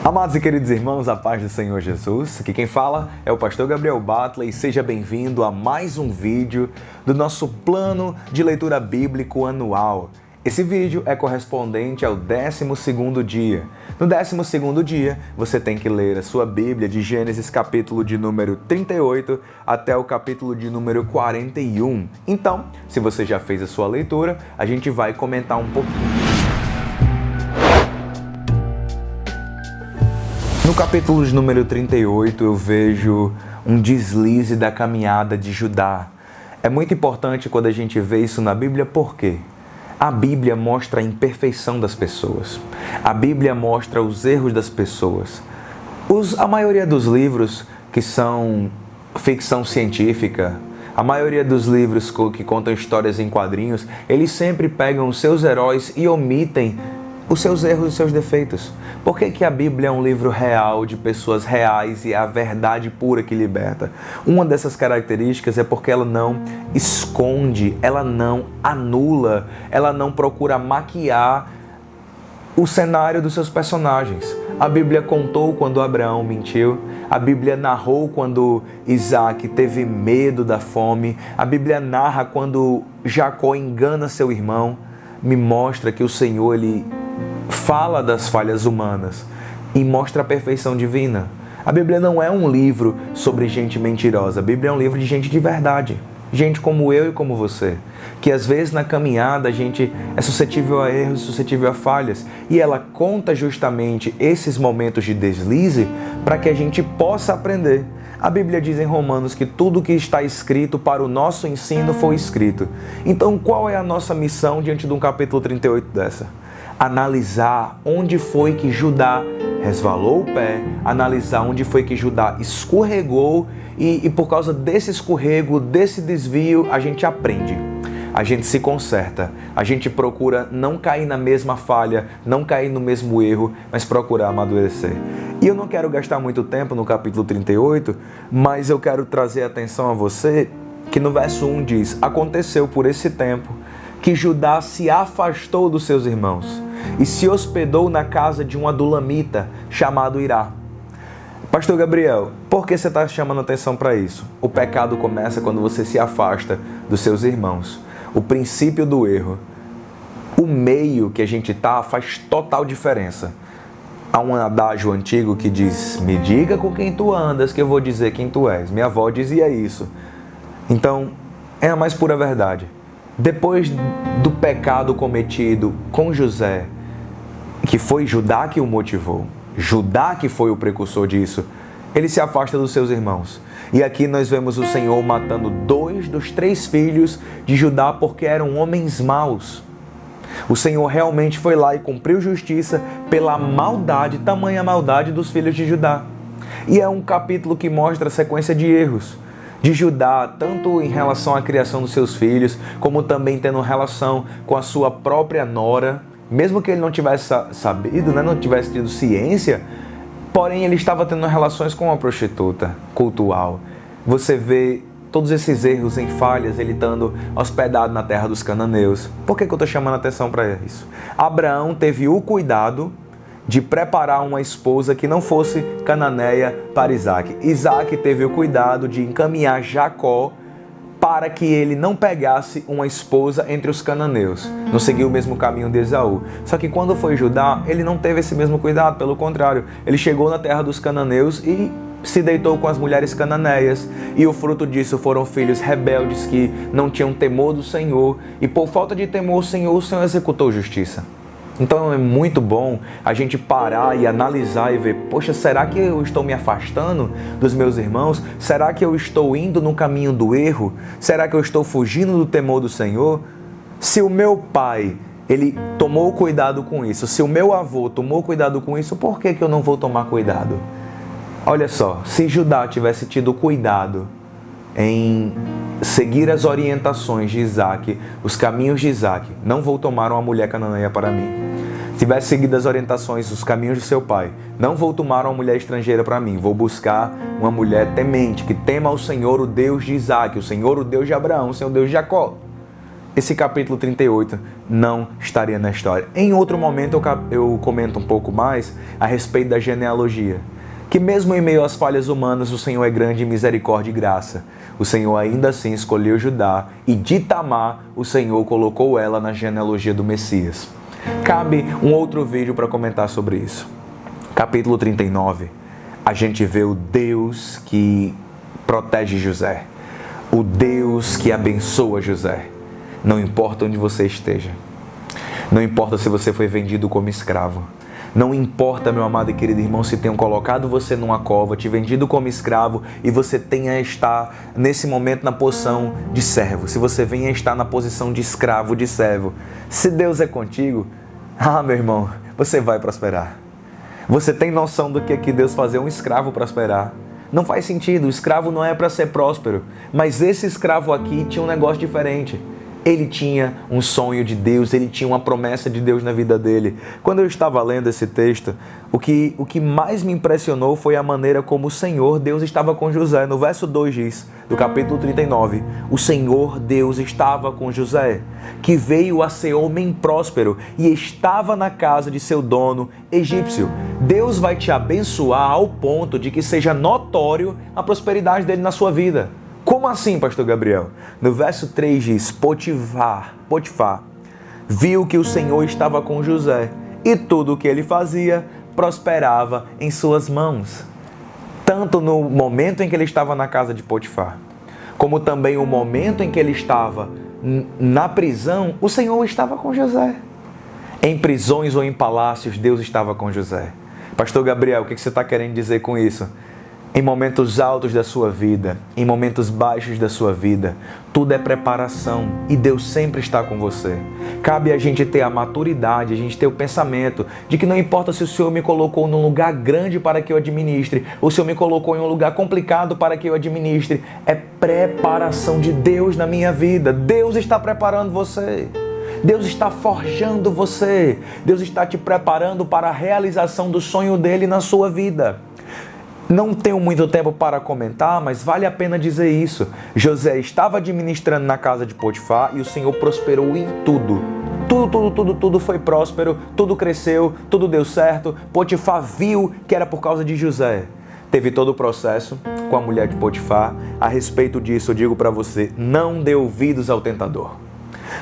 Amados e queridos irmãos, a paz do Senhor Jesus. Aqui quem fala é o pastor Gabriel Butler e seja bem-vindo a mais um vídeo do nosso plano de leitura bíblico anual. Esse vídeo é correspondente ao 12º dia. No 12º dia, você tem que ler a sua Bíblia de Gênesis capítulo de número 38 até o capítulo de número 41. Então, se você já fez a sua leitura, a gente vai comentar um pouquinho. No capítulo de número 38, eu vejo um deslize da caminhada de Judá. É muito importante quando a gente vê isso na Bíblia, por quê? A Bíblia mostra a imperfeição das pessoas. A Bíblia mostra os erros das pessoas. A maioria dos livros que são ficção científica, a maioria dos livros que contam histórias em quadrinhos, eles sempre pegam os seus heróis e omitem os seus erros e os seus defeitos. Por que a Bíblia é um livro real, de pessoas reais e é a verdade pura que liberta? Uma dessas características é porque ela não esconde, ela não anula, ela não procura maquiar o cenário dos seus personagens. A Bíblia contou quando Abraão mentiu, a Bíblia narrou quando Isaac teve medo da fome, a Bíblia narra quando Jacó engana seu irmão. Me mostra que o Senhor, Ele fala das falhas humanas e mostra a perfeição divina. A Bíblia não é um livro sobre gente mentirosa. A Bíblia é um livro de gente de verdade. Gente como eu e como você. Que às vezes na caminhada a gente é suscetível a erros, suscetível a falhas. E ela conta justamente esses momentos de deslize para que a gente possa aprender. A Bíblia diz em Romanos que tudo que está escrito para o nosso ensino foi escrito. Então qual é a nossa missão diante de um capítulo 38 dessa? Analisar onde foi que Judá resvalou o pé, analisar onde foi que Judá escorregou e por causa desse escorrego, desse desvio, a gente aprende, a gente se conserta, a gente procura não cair na mesma falha, não cair no mesmo erro, mas procurar amadurecer. E eu não quero gastar muito tempo no capítulo 38, mas eu quero trazer atenção a você que no verso 1 diz: aconteceu por esse tempo que Judá se afastou dos seus irmãos e se hospedou na casa de um adulamita chamado Hirá. Pastor Gabriel, por que você está chamando atenção para isso? O pecado começa quando você se afasta dos seus irmãos. O princípio do erro, o meio que a gente está faz total diferença. Há um adágio antigo que diz: me diga com quem tu andas que eu vou dizer quem tu és. Minha avó dizia isso. Então, é a mais pura verdade. Depois do pecado cometido com José, que foi Judá que o motivou, Judá que foi o precursor disso, ele se afasta dos seus irmãos. E aqui nós vemos o Senhor matando 2 dos 3 filhos de Judá porque eram homens maus. O Senhor realmente foi lá e cumpriu justiça pela maldade, tamanha maldade dos filhos de Judá. E é um capítulo que mostra a sequência de erros de Judá, tanto em relação à criação dos seus filhos, como também tendo relação com a sua própria nora, mesmo que ele não tivesse sabido, não tivesse tido ciência, porém ele estava tendo relações com uma prostituta cultual. Você vê todos esses erros em falhas, ele estando hospedado na terra dos cananeus. Por que eu estou chamando a atenção para isso? Abraão teve o cuidado de preparar uma esposa que não fosse cananeia para Isaac. Isaac teve o cuidado de encaminhar Jacó para que ele não pegasse uma esposa entre os cananeus, não seguiu o mesmo caminho de Esaú. Só que quando foi Judá, ele não teve esse mesmo cuidado, pelo contrário, ele chegou na terra dos cananeus e se deitou com as mulheres cananeias, e o fruto disso foram filhos rebeldes que não tinham temor do Senhor, e por falta de temor ao Senhor, o Senhor executou justiça. Então é muito bom a gente parar e analisar e ver, poxa, será que eu estou me afastando dos meus irmãos? Será que eu estou indo no caminho do erro? Será que eu estou fugindo do temor do Senhor? Se o meu pai, ele tomou cuidado com isso, se o meu avô tomou cuidado com isso, por que eu não vou tomar cuidado? Olha só, se Judá tivesse tido cuidado em seguir as orientações de Isaac, os caminhos de Isaac, não vou tomar uma mulher cananeia para mim. Se tivesse seguido as orientações, os caminhos de seu pai, não vou tomar uma mulher estrangeira para mim, vou buscar uma mulher temente, que tema ao Senhor, o Deus de Isaac, o Senhor, o Deus de Abraão, o Senhor, o Deus de Jacó. esse capítulo 38 não estaria na história. Em outro momento eu comento um pouco mais a respeito da genealogia. Que mesmo em meio às falhas humanas, o Senhor é grande em misericórdia e graça. O Senhor ainda assim escolheu Judá e de Tamar o Senhor colocou ela na genealogia do Messias. Cabe um outro vídeo para comentar sobre isso. Capítulo 39, a gente vê o Deus que protege José. O Deus que abençoa José. Não importa onde você esteja. Não importa se você foi vendido como escravo. Não importa, meu amado e querido irmão, se tenham colocado você numa cova, te vendido como escravo e você tenha a estar nesse momento na posição de servo. Se você venha a estar na posição de escravo, de servo. Se Deus é contigo, meu irmão, você vai prosperar. Você tem noção do que é que Deus fazer um escravo prosperar? Não faz sentido, o escravo não é para ser próspero. Mas esse escravo aqui tinha um negócio diferente. Ele tinha um sonho de Deus, ele tinha uma promessa de Deus na vida dele. Quando eu estava lendo esse texto, o que mais me impressionou foi a maneira como o Senhor Deus estava com José. No verso 2 diz, do capítulo 39, o Senhor Deus estava com José, que veio a ser homem próspero e estava na casa de seu dono egípcio. Deus vai te abençoar ao ponto de que seja notório a prosperidade dele na sua vida. Como assim, pastor Gabriel? No verso 3 diz, Potifar viu que o Senhor estava com José e tudo o que ele fazia prosperava em suas mãos. Tanto no momento em que ele estava na casa de Potifar, como também o momento em que ele estava na prisão, o Senhor estava com José. Em prisões ou em palácios, Deus estava com José. Pastor Gabriel, o que você está querendo dizer com isso? Em momentos altos da sua vida, em momentos baixos da sua vida, tudo é preparação e Deus sempre está com você. Cabe a gente ter a maturidade, a gente ter o pensamento de que não importa se o Senhor me colocou num lugar grande para que eu administre, ou o Senhor me colocou em um lugar complicado para que eu administre, é preparação de Deus na minha vida. Deus está preparando você. Deus está forjando você. Deus está te preparando para a realização do sonho dele na sua vida. Não tenho muito tempo para comentar, mas vale a pena dizer isso. José estava administrando na casa de Potifar e o Senhor prosperou em tudo. Tudo foi próspero, tudo cresceu, tudo deu certo. Potifar viu que era por causa de José. Teve todo o processo com a mulher de Potifar. A respeito disso, eu digo para você, não dê ouvidos ao tentador.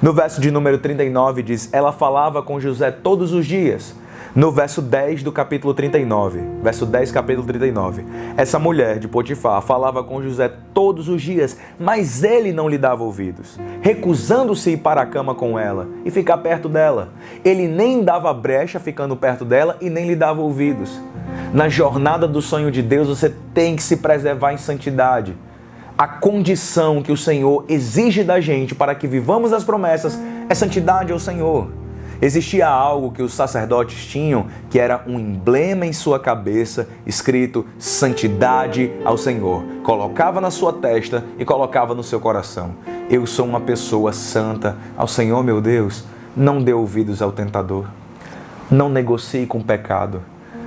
No verso de número 39 diz, ela falava com José todos os dias. No verso 10 do capítulo 39, verso 10, capítulo 39, essa mulher de Potifar falava com José todos os dias, mas ele não lhe dava ouvidos, recusando-se ir para a cama com ela e ficar perto dela. Ele nem dava brecha ficando perto dela e nem lhe dava ouvidos. Na jornada do sonho de Deus, você tem que se preservar em santidade. A condição que o Senhor exige da gente para que vivamos as promessas é santidade ao Senhor. Existia algo que os sacerdotes tinham, que era um emblema em sua cabeça, escrito santidade ao Senhor. Colocava na sua testa e colocava no seu coração. Eu sou uma pessoa santa ao Senhor, meu Deus. Não dê ouvidos ao tentador. Não negocie com o pecado.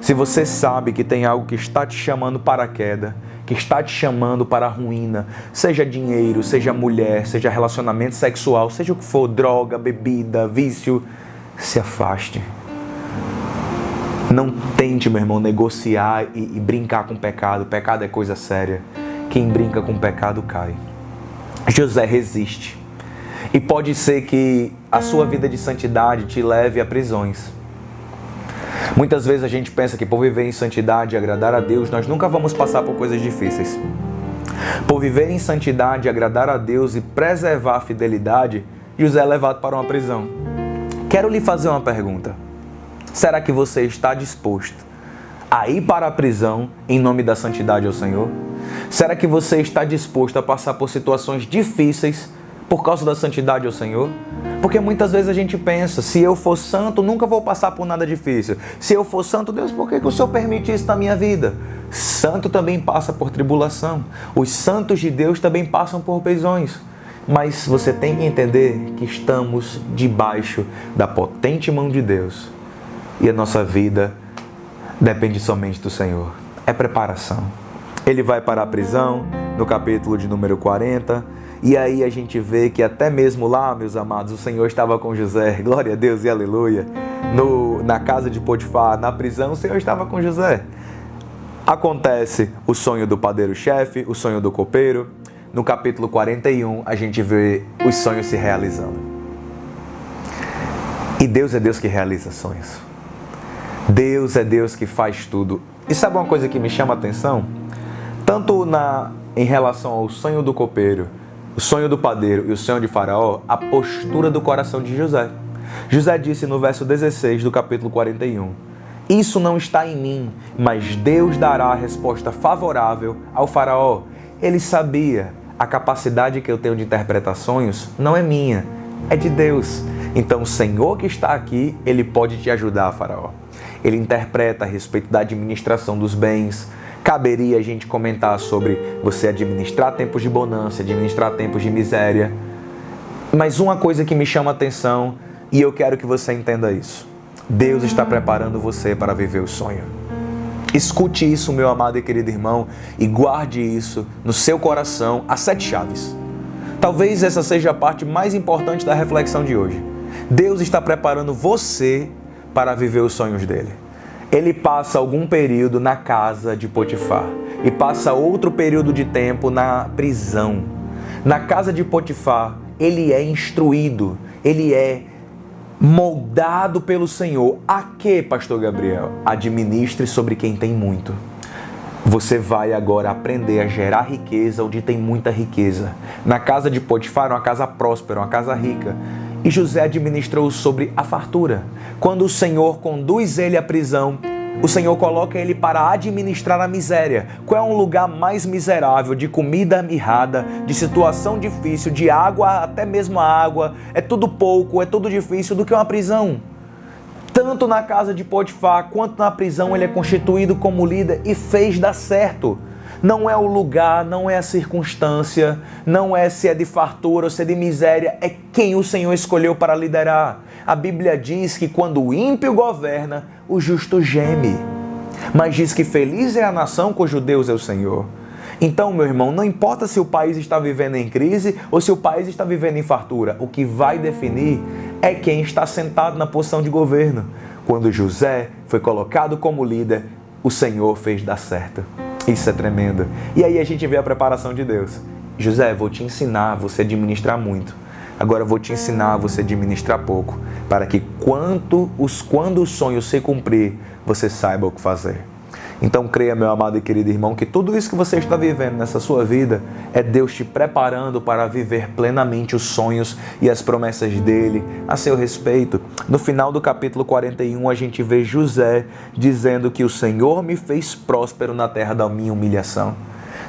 Se você sabe que tem algo que está te chamando para a queda, que está te chamando para a ruína, seja dinheiro, seja mulher, seja relacionamento sexual, seja o que for, droga, bebida, vício, se afaste. Não tente, meu irmão, negociar e brincar com o pecado. O pecado é coisa séria. Quem brinca com o pecado cai. José resiste. E pode ser que a sua vida de santidade te leve a prisões. Muitas vezes a gente pensa que por viver em santidade e agradar a Deus, nós nunca vamos passar por coisas difíceis. Por viver em santidade, agradar a Deus e preservar a fidelidade, José é levado para uma prisão. Quero lhe fazer uma pergunta. Será que você está disposto a ir para a prisão em nome da santidade ao Senhor? Será que você está disposto a passar por situações difíceis por causa da santidade ao Senhor? Porque muitas vezes a gente pensa, se eu for santo, nunca vou passar por nada difícil. Se eu for santo, Deus, por que o Senhor permite isso na minha vida? Santo também passa por tribulação. Os santos de Deus também passam por prisões. Mas você tem que entender que estamos debaixo da potente mão de Deus. E a nossa vida depende somente do Senhor. É preparação. Ele vai para a prisão, no capítulo de número 40, E aí a gente vê que até mesmo lá, meus amados, o Senhor estava com José, glória a Deus e aleluia. Na casa de Potifar, na prisão, o Senhor estava com José. Acontece o sonho do padeiro-chefe, o sonho do copeiro. No capítulo 41, a gente vê os sonhos se realizando. E Deus é Deus que realiza sonhos. Deus é Deus que faz tudo. E sabe uma coisa que me chama a atenção? Tanto em relação ao sonho do copeiro, o sonho do padeiro e o sonho de Faraó, a postura do coração de José. José disse no verso 16 do capítulo 41, isso não está em mim, mas Deus dará a resposta favorável ao Faraó. Ele sabia, a capacidade que eu tenho de interpretar sonhos não é minha, é de Deus. Então o Senhor que está aqui, Ele pode te ajudar, Faraó. Ele interpreta a respeito da administração dos bens. Caberia a gente comentar sobre você administrar tempos de bonança, administrar tempos de miséria. Mas uma coisa que me chama a atenção, e eu quero que você entenda isso. Deus está preparando você para viver o sonho. Escute isso, meu amado e querido irmão, e guarde isso no seu coração, as 7 chaves. Talvez essa seja a parte mais importante da reflexão de hoje. Deus está preparando você para viver os sonhos dele. Ele passa algum período na casa de Potifar e passa outro período de tempo na prisão. Na casa de Potifar, ele é instruído, ele é moldado pelo Senhor. A que, pastor Gabriel? Administre sobre quem tem muito. Você vai agora aprender a gerar riqueza onde tem muita riqueza. Na casa de Potifar, uma casa próspera, uma casa rica. E José administrou sobre a fartura. Quando o Senhor conduz ele à prisão, o Senhor coloca ele para administrar a miséria. Qual é um lugar mais miserável de comida mirrada, de situação difícil, de água, até mesmo a água, é tudo pouco, é tudo difícil, do que uma prisão? Tanto na casa de Potifar quanto na prisão ele é constituído como líder e fez dar certo. Não é o lugar, não é a circunstância, não é se é de fartura ou se é de miséria, é quem o Senhor escolheu para liderar. A Bíblia diz que quando o ímpio governa, o justo geme. Mas diz que feliz é a nação cujo Deus é o Senhor. Então, meu irmão, não importa se o país está vivendo em crise ou se o país está vivendo em fartura, o que vai definir é quem está sentado na posição de governo. Quando José foi colocado como líder, o Senhor fez dar certo. Isso é tremendo. E aí a gente vê a preparação de Deus. José, vou te ensinar a você administrar muito. Agora eu vou te ensinar a você administrar pouco, para que quando o sonho se cumprir, você saiba o que fazer. Então creia, meu amado e querido irmão, que tudo isso que você está vivendo nessa sua vida é Deus te preparando para viver plenamente os sonhos e as promessas dele a seu respeito. No final do capítulo 41, a gente vê José dizendo que o Senhor me fez próspero na terra da minha humilhação.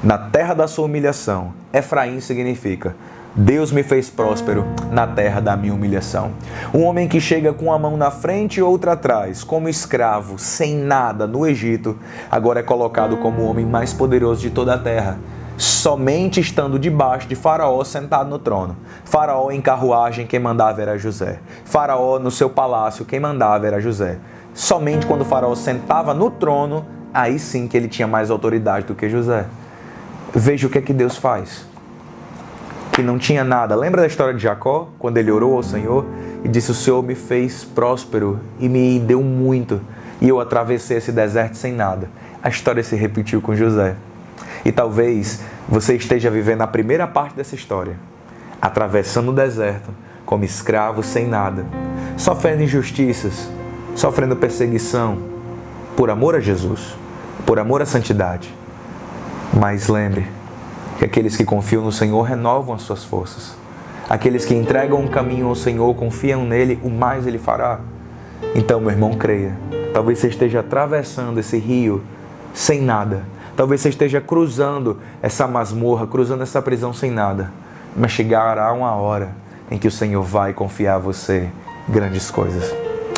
Na terra da sua humilhação, Efraim significa Deus me fez próspero na terra da minha humilhação. Um homem que chega com uma mão na frente e outra atrás, como escravo, sem nada no Egito, agora é colocado como o homem mais poderoso de toda a terra, somente estando debaixo de Faraó sentado no trono. Faraó em carruagem, quem mandava era José. Faraó no seu palácio, quem mandava era José. Somente quando Faraó sentava no trono, aí sim que ele tinha mais autoridade do que José. Veja o que é que Deus faz. Que não tinha nada. Lembra da história de Jacó? Quando ele orou ao Senhor e disse, o Senhor me fez próspero e me deu muito. E eu atravessei esse deserto sem nada. A história se repetiu com José. E talvez você esteja vivendo a primeira parte dessa história. Atravessando o deserto, como escravo sem nada. Sofrendo injustiças, sofrendo perseguição. Por amor a Jesus. Por amor à santidade. Mas lembre, que aqueles que confiam no Senhor renovam as suas forças. Aqueles que entregam um caminho ao Senhor, confiam nele, o mais ele fará. Então, meu irmão, creia. Talvez você esteja atravessando esse rio sem nada. Talvez você esteja cruzando essa masmorra, cruzando essa prisão sem nada. Mas chegará uma hora em que o Senhor vai confiar a você grandes coisas.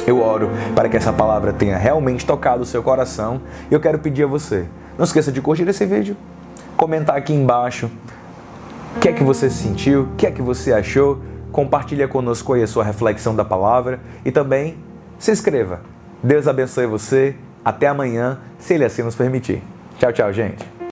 Eu oro para que essa palavra tenha realmente tocado o seu coração. E eu quero pedir a você, não esqueça de curtir esse vídeo, comentar aqui embaixo o que é que você sentiu, o que é que você achou. Compartilha conosco aí a sua reflexão da palavra e também se inscreva. Deus abençoe você. Até amanhã, se Ele assim nos permitir. Tchau, tchau, gente.